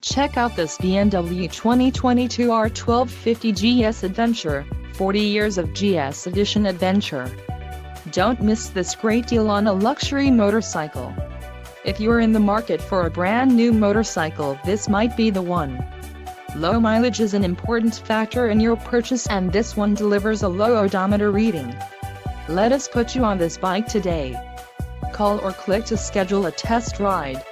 Check out this BMW 2022 R1250 GS Adventure, 40 years of GS Edition Adventure. Don't miss this great deal on a luxury motorcycle. If you're in the market for a brand new motorcycle, this might be the one. Low mileage is an important factor in your purchase, and this one delivers a low odometer reading. Let us put you on this bike today. Call or click to schedule a test ride.